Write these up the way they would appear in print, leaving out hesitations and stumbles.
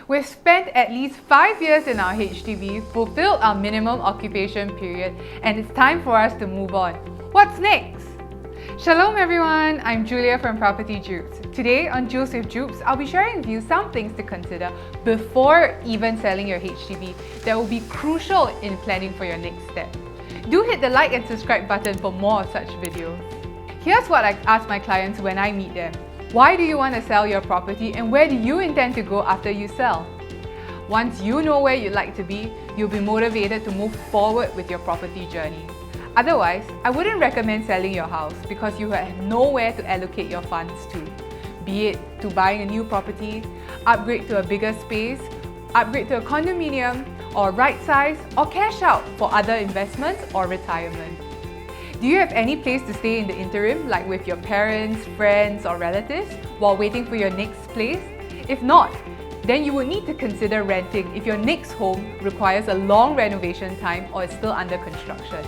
We've spent at least 5 years in our HDB, fulfilled our minimum occupation period, and it's time for us to move on. What's next? Shalom everyone, I'm Julia from Property Dupes. Today on Jules with Dupes, I'll be sharing with you some things to consider before even selling your HDB that will be crucial in planning for your next step. Do hit the like and subscribe button for more of such videos. Here's what I ask my clients when I meet them. Why do you want to sell your property and where do you intend to go after you sell? Once you know where you'd like to be, you'll be motivated to move forward with your property journey. Otherwise, I wouldn't recommend selling your house because you have nowhere to allocate your funds to. Be it to buying a new property, upgrade to a bigger space, upgrade to a condominium, or right size, or cash out for other investments or retirement. Do you have any place to stay in the interim, like with your parents, friends, or relatives, while waiting for your next place? If not, then you would need to consider renting if your next home requires a long renovation time or is still under construction.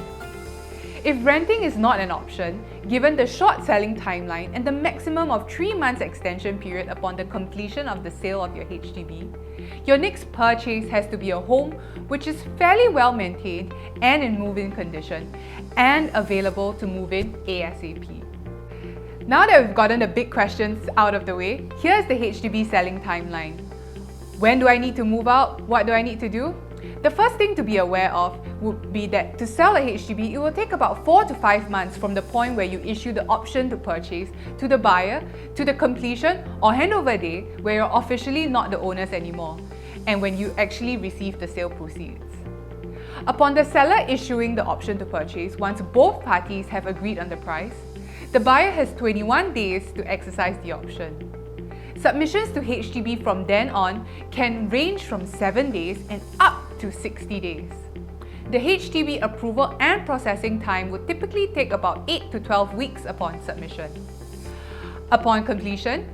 If renting is not an option, given the short selling timeline and the maximum of 3 months extension period upon the completion of the sale of your HDB, your next purchase has to be a home which is fairly well maintained and in move-in condition and available to move in ASAP. Now that we've gotten the big questions out of the way, here's the HDB selling timeline. When do I need to move out? What do I need to do? The first thing to be aware of would be that to sell a HDB, it will take about 4 to 5 months from the point where you issue the option to purchase to the buyer, to the completion or handover day where you're officially not the owners anymore, and when you actually receive the sale proceeds. Upon the seller issuing the option to purchase, once both parties have agreed on the price, the buyer has 21 days to exercise the option. Submissions to HDB from then on can range from 7 days and up to 60 days. The HDB approval and processing time would typically take about 8 to 12 weeks upon submission. Upon completion,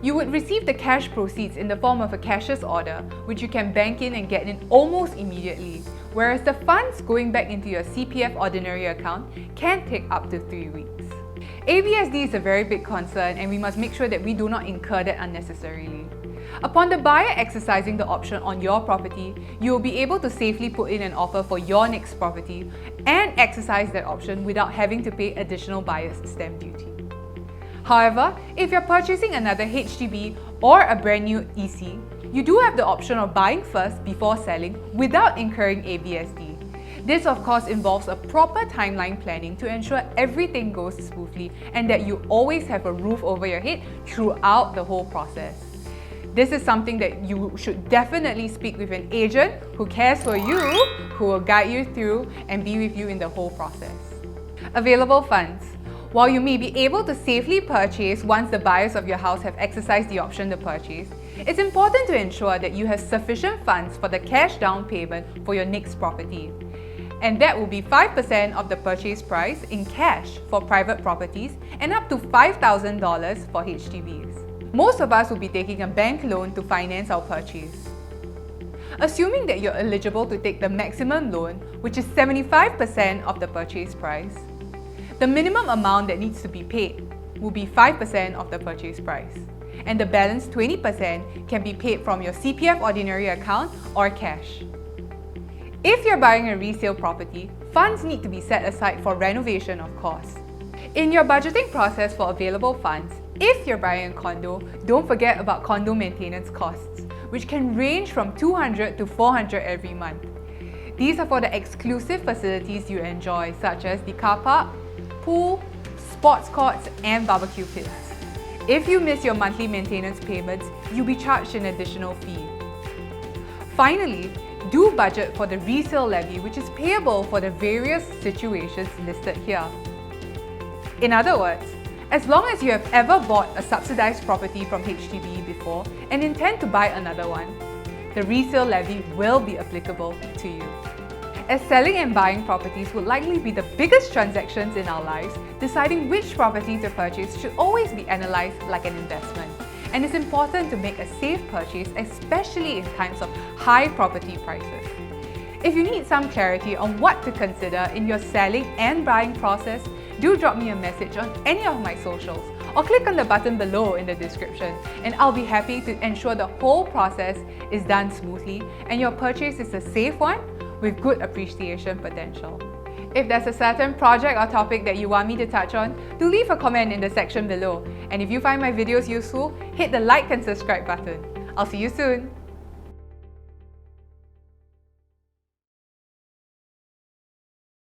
you would receive the cash proceeds in the form of a cashier's order, which you can bank in and get in almost immediately, whereas the funds going back into your CPF ordinary account can take up to 3 weeks. ABSD is a very big concern and we must make sure that we do not incur that unnecessarily. Upon the buyer exercising the option on your property, you will be able to safely put in an offer for your next property and exercise that option without having to pay additional buyer's stamp duty. However, if you're purchasing another HDB or a brand new EC, you do have the option of buying first before selling without incurring ABSD. This of course involves a proper timeline planning to ensure everything goes smoothly and that you always have a roof over your head throughout the whole process. This is something that you should definitely speak with an agent who cares for you, who will guide you through and be with you in the whole process. Available funds. While you may be able to safely purchase once the buyers of your house have exercised the option to purchase, it's important to ensure that you have sufficient funds for the cash down payment for your next property. And that will be 5% of the purchase price in cash for private properties and up to $5,000 for HDBs. Most of us will be taking a bank loan to finance our purchase. Assuming that you're eligible to take the maximum loan, which is 75% of the purchase price, the minimum amount that needs to be paid will be 5% of the purchase price, and the balance 20% can be paid from your CPF ordinary account or cash. If you're buying a resale property, funds need to be set aside for renovation, of course. In your budgeting process for available funds, if you're buying a condo, don't forget about condo maintenance costs, which can range from $200 to $400 every month. These are for the exclusive facilities you enjoy, such as the car park, pool, sports courts, and barbecue pits. If you miss your monthly maintenance payments, you'll be charged an additional fee. Finally, do budget for the resale levy, which is payable for the various situations listed here. In other words, as long as you have ever bought a subsidized property from HDB before and intend to buy another one, the resale levy will be applicable to you. As selling and buying properties will likely be the biggest transactions in our lives, deciding which property to purchase should always be analysed like an investment. And it's important to make a safe purchase, especially in times of high property prices. If you need some clarity on what to consider in your selling and buying process, do drop me a message on any of my socials or click on the button below in the description, and I'll be happy to ensure the whole process is done smoothly and your purchase is a safe one with good appreciation potential. If there's a certain project or topic that you want me to touch on, do leave a comment in the section below. And if you find my videos useful, hit the like and subscribe button. I'll see you soon.